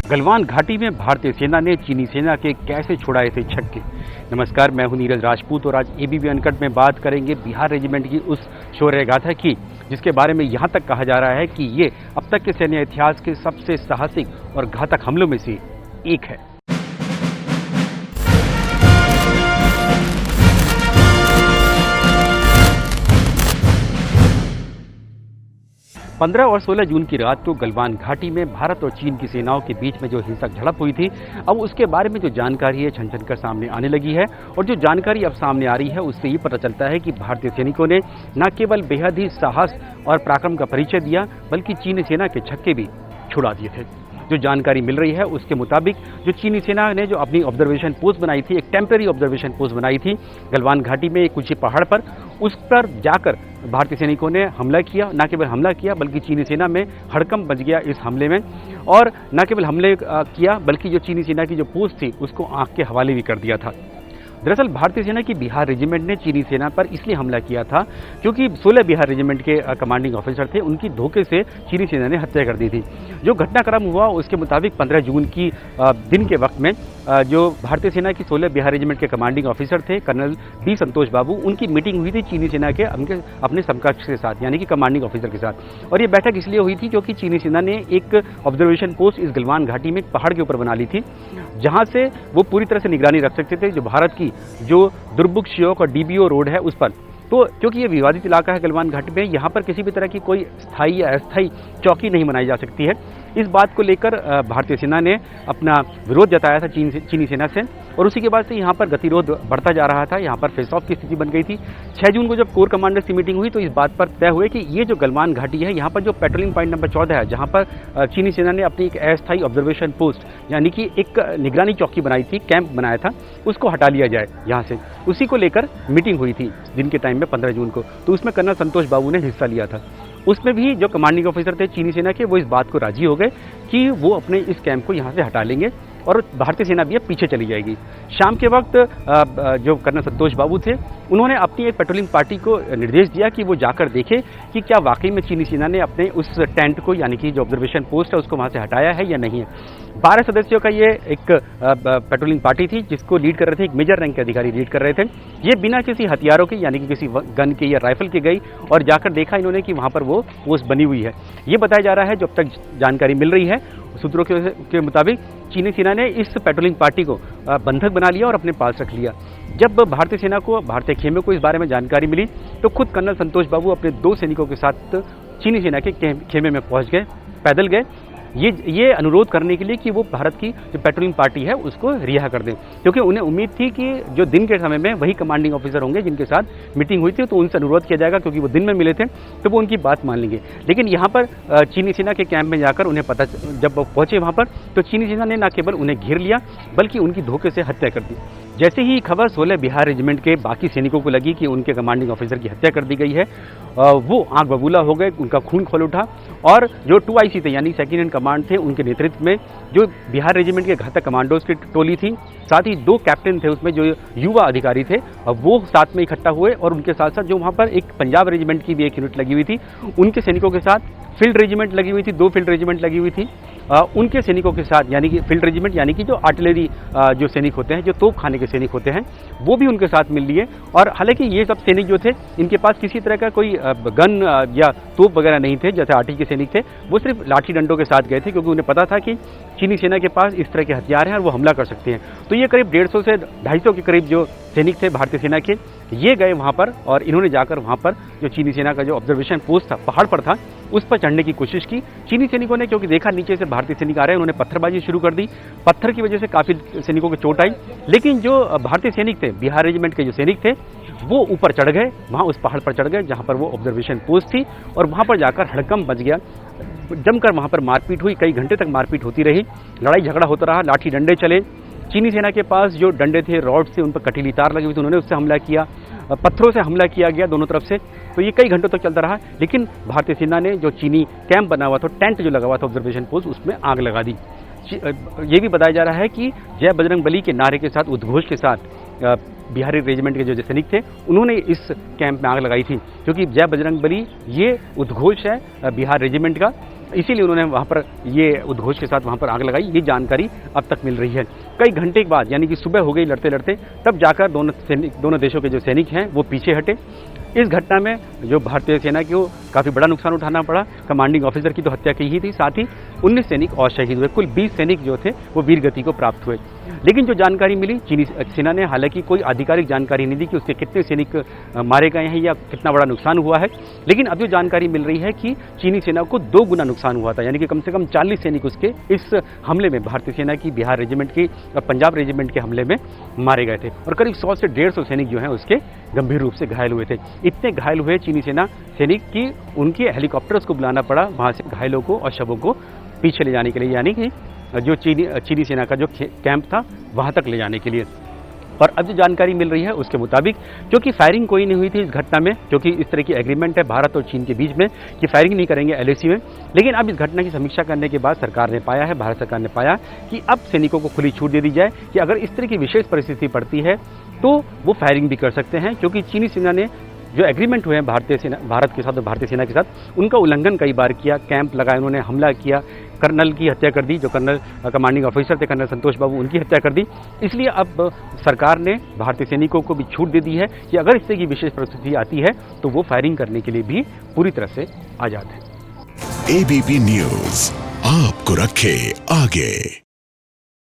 गलवान घाटी में भारतीय सेना ने चीनी सेना के कैसे छुड़ाए थे छक्के। नमस्कार, मैं हूं नीरज राजपूत और आज एबीपी अनकट में बात करेंगे बिहार रेजिमेंट की उस शौर्य गाथा की जिसके बारे में यहां तक कहा जा रहा है कि ये अब तक के सैन्य इतिहास के सबसे साहसिक और घातक हमलों में से एक है। 15 और 16 जून की रात को गलवान घाटी में भारत और चीन की सेनाओं के बीच में जो हिंसक झड़प हुई थी, अब उसके बारे में जो जानकारी है छन छन कर सामने आने लगी है। और जो जानकारी अब सामने आ रही है उससे ये पता चलता है कि भारतीय सैनिकों ने न केवल बेहद ही साहस और पराक्रम का परिचय दिया बल्कि चीनी सेना के छक्के भी छुड़ा दिए थे। जो जानकारी मिल रही है उसके मुताबिक जो चीनी सेना ने जो अपनी ऑब्जर्वेशन पोस्ट बनाई थी, एक टेम्पररी ऑब्जर्वेशन पोस्ट बनाई थी गलवान घाटी में एक ऊंचे पहाड़ पर, उस पर जाकर भारतीय सैनिकों ने हमला किया। न केवल हमला किया बल्कि चीनी सेना में हड़कंप मच गया इस हमले में, और न केवल हमले किया बल्कि जो चीनी सेना की जो पोस्ट थी उसको आंख के हवाले भी कर दिया था। दरअसल भारतीय सेना की बिहार रेजिमेंट ने चीनी सेना पर इसलिए हमला किया था क्योंकि 16 बिहार रेजिमेंट के कमांडिंग ऑफिसर थे, उनकी धोखे से चीनी सेना ने हत्या कर दी थी। जो घटनाक्रम हुआ उसके मुताबिक 15 जून की दिन के वक्त में जो भारतीय सेना की 16 बिहार रेजिमेंट के कमांडिंग ऑफिसर थे कर्नल बी संतोष बाबू, उनकी मीटिंग हुई थी चीनी सेना के अपने समकक्ष के साथ, यानी कि कमांडिंग ऑफिसर के साथ। और ये बैठक इसलिए हुई थी क्योंकि चीनी सेना ने एक ऑब्जर्वेशन पोस्ट इस गलवान घाटी में एक पहाड़ के ऊपर बना ली थी, जहां से वो पूरी तरह से निगरानी रख सकते थे जो भारत की जो दुर्बुक श्योक और डीबीओ रोड है उस पर। तो क्योंकि ये विवादित इलाका है गलवान घाटी में, यहाँ पर किसी भी तरह की कोई स्थायी या अस्थायी चौकी नहीं बनाई जा सकती है। इस बात को लेकर भारतीय सेना ने अपना विरोध जताया था चीनी सेना से, और उसी के बाद से यहाँ पर गतिरोध बढ़ता जा रहा था। यहाँ पर फेस ऑफ की स्थिति बन गई थी। 6 जून को जब कोर कमांडर्स की मीटिंग हुई तो इस बात पर तय हुए कि ये जो गलवान घाटी है, यहाँ पर जो पेट्रोलिंग पॉइंट नंबर 14 है, जहाँ पर चीनी सेना ने अपनी एक अस्थायी ऑब्जर्वेशन पोस्ट यानी कि एक निगरानी चौकी बनाई थी, कैंप बनाया था, उसको हटा लिया जाए यहाँ से। उसी को लेकर मीटिंग हुई थी दिन के टाइम में 15 जून को, तो उसमें कर्नल संतोष बाबू ने हिस्सा लिया था। उसमें भी जो कमांडिंग ऑफिसर थे चीनी सेना के, वो इस बात को राजी हो गए कि वो अपने इस कैंप को यहाँ से हटा लेंगे और भारतीय सेना भी पीछे चली जाएगी। शाम के वक्त जो कर्नल संतोष बाबू थे उन्होंने अपनी एक पेट्रोलिंग पार्टी को निर्देश दिया कि वो जाकर देखे कि क्या वाकई में चीनी सेना ने अपने उस टेंट को यानी कि जो ऑब्जर्वेशन पोस्ट है उसको वहाँ से हटाया है या नहीं है। 12 सदस्यों का ये एक पेट्रोलिंग पार्टी थी जिसको लीड कर रहे थे, एक मेजर रैंक के अधिकारी लीड कर रहे थे। ये बिना किसी हथियारों के यानी कि किसी गन के या राइफल के गई और जाकर देखा इन्होंने कि वहाँ पर वो पोस्ट बनी हुई है। ये बताया जा रहा है, जब तक जानकारी मिल रही है सूत्रों के मुताबिक चीनी सेना ने इस पेट्रोलिंग पार्टी को बंधक बना लिया और अपने पास रख लिया। जब भारतीय सेना को, भारतीय खेमे को इस बारे में जानकारी मिली तो खुद कर्नल संतोष बाबू अपने 2 सैनिकों के साथ चीनी सेना के खेमे में पहुंच गए, पैदल गए, ये अनुरोध करने के लिए कि वो भारत की जो पेट्रोलिंग पार्टी है उसको रिहा कर दें, क्योंकि उन्हें उम्मीद थी कि जो दिन के समय में वही कमांडिंग ऑफिसर होंगे जिनके साथ मीटिंग हुई थी, तो उनसे अनुरोध किया जाएगा क्योंकि वो दिन में मिले थे तो वो उनकी बात मान लेंगे। लेकिन यहाँ पर चीनी सेना के कैंप में जाकर उन्हें पता, जब वो पहुंचे वहाँ पर तो चीनी सेना ने न केवल उन्हें घेर लिया बल्कि उनकी धोखे से हत्या कर दी। जैसे ही खबर 16 बिहार रेजिमेंट के बाकी सैनिकों को लगी कि उनके कमांडिंग ऑफिसर की हत्या कर दी गई है, वो आंख बबूला हो गए, उनका खून खोल उठा। और जो 2IC थे यानी सेकेंड इन कमांड थे, उनके नेतृत्व में जो बिहार रेजिमेंट के घातक कमांडोज की टोली थी, साथ ही 2 कैप्टन थे उसमें जो युवा अधिकारी थे, वो साथ में इकट्ठा हुए। और उनके साथ साथ जो वहाँ पर एक पंजाब रेजिमेंट की भी एक यूनिट लगी हुई थी, उनके सैनिकों के साथ फील्ड रेजिमेंट लगी हुई थी, 2 फील्ड रेजिमेंट लगी हुई थी, उनके सैनिकों के साथ यानी कि फील्ड रेजिमेंट यानी कि जो आर्टिलरी जो सैनिक होते हैं, जो तोप खाने के सैनिक होते हैं, वो भी उनके साथ मिल लिए। और हालांकि ये सब सैनिक जो थे इनके पास किसी तरह का कोई गन या तोप वगैरह नहीं थे जैसे आर्टी के सैनिक थे, वो सिर्फ लाठी डंडों के साथ गए थे क्योंकि उन्हें पता था कि चीनी सेना के पास इस तरह के हथियार हैं और वो हमला कर सकते हैं। तो ये करीब 150 से 250 के करीब जो सैनिक थे भारतीय सेना के, ये गए वहाँ पर और इन्होंने जाकर वहाँ पर जो चीनी सेना का जो ऑब्जर्वेशन पोस्ट था पहाड़ पर था उस पर चढ़ने की कोशिश की। चीनी सैनिकों ने क्योंकि देखा नीचे से भारतीय सैनिक आ रहे हैं, उन्होंने पत्थरबाजी शुरू कर दी। पत्थर की वजह से काफ़ी सैनिकों को चोट आई, लेकिन जो भारतीय सैनिक थे, बिहार रेजिमेंट के जो सैनिक थे, वो ऊपर चढ़ गए, वहाँ उस पहाड़ पर चढ़ गए जहाँ पर वो ऑब्जर्वेशन पोस्ट थी, और वहाँ पर जाकर हड़कंप मच गया। जमकर वहाँ पर मारपीट हुई, कई घंटे तक मारपीट होती रही, लड़ाई झगड़ा होता रहा, लाठी डंडे चले। चीनी सेना के पास जो डंडे थे, रॉड से, उन पर कटीली तार लगी हुई थी, उन्होंने उससे हमला किया, पत्थरों से हमला किया गया दोनों तरफ से। तो ये कई घंटों तक चलता रहा, लेकिन भारतीय सेना ने जो चीनी कैंप बना हुआ था, टेंट जो लगा हुआ था ऑब्जर्वेशन पोस्ट, उसमें आग लगा दी। ये भी बताया जा रहा है कि जय बजरंग बली के नारे के साथ, उद्घोष के साथ बिहारी रेजिमेंट के जो सैनिक थे उन्होंने इस कैंप में आग लगाई थी, क्योंकि जय बजरंग बली ये उद्घोष है बिहार रेजिमेंट का। इसीलिए उन्होंने वहाँ पर ये उद्घोष के साथ वहाँ पर आग लगाई। ये जानकारी अब तक मिल रही है। कई घंटे के बाद, यानी कि सुबह हो गई लड़ते लड़ते, तब जाकर दोनों देशों के जो सैनिक हैं वो पीछे हटे। इस घटना में जो भारतीय सेना को काफ़ी बड़ा नुकसान उठाना पड़ा। कमांडिंग ऑफिसर की तो हत्या की ही थी, साथ ही 19 सैनिक और शहीद हुए। कुल 20 सैनिक जो थे वो वीरगति को प्राप्त हुए। लेकिन जो जानकारी मिली चीनी सेना ने, हालांकि कोई आधिकारिक जानकारी नहीं दी कि उसके कितने सैनिक मारे गए हैं या कितना बड़ा नुकसान हुआ है। लेकिन अब जो जानकारी मिल रही है कि चीनी सेना को 2 गुना नुकसान हुआ था, यानी कि कम से कम 40 सैनिक उसके इस हमले में, भारतीय सेना की बिहार रेजिमेंट की और पंजाब रेजिमेंट के हमले में मारे गए थे। और करीब 100 से 150 सैनिक जो हैं उसके गंभीर रूप से घायल हुए थे। इतने घायल हुए चीनी सेना सैनिक की उनके हेलीकॉप्टर्स को बुलाना पड़ा वहाँ से घायलों को और शवों को पीछे ले जाने के लिए, यानी कि जो चीनी सेना का जो कैंप था वहाँ तक ले जाने के लिए। और अब जो जानकारी मिल रही है उसके मुताबिक, क्योंकि फायरिंग कोई नहीं हुई थी इस घटना में, क्योंकि इस तरह की एग्रीमेंट है भारत और चीन के बीच में कि फायरिंग नहीं करेंगे LAC में। लेकिन अब इस घटना की समीक्षा करने के बाद सरकार ने पाया है, भारत सरकार ने पाया कि अब सैनिकों को खुली छूट दे दी जाए कि अगर इस तरह की विशेष परिस्थिति पड़ती है तो वो फायरिंग भी कर सकते हैं। क्योंकि चीनी सेना ने जो एग्रीमेंट हुए हैं भारत के साथ और भारतीय सेना के साथ, उनका उल्लंघन कई बार किया। कैंप लगाए, उन्होंने हमला किया, कर्नल की हत्या कर दी, जो कर्नल कमांडिंग ऑफिसर थे कर्नल संतोष बाबू, उनकी हत्या कर दी। इसलिए अब सरकार ने भारतीय सैनिकों को भी छूट दे दी है कि अगर इस तरह की विशेष परिस्थिति आती है तो वो फायरिंग करने के लिए भी पूरी तरह से आज़ाद है। ABP न्यूज़ आपको रखे आगे।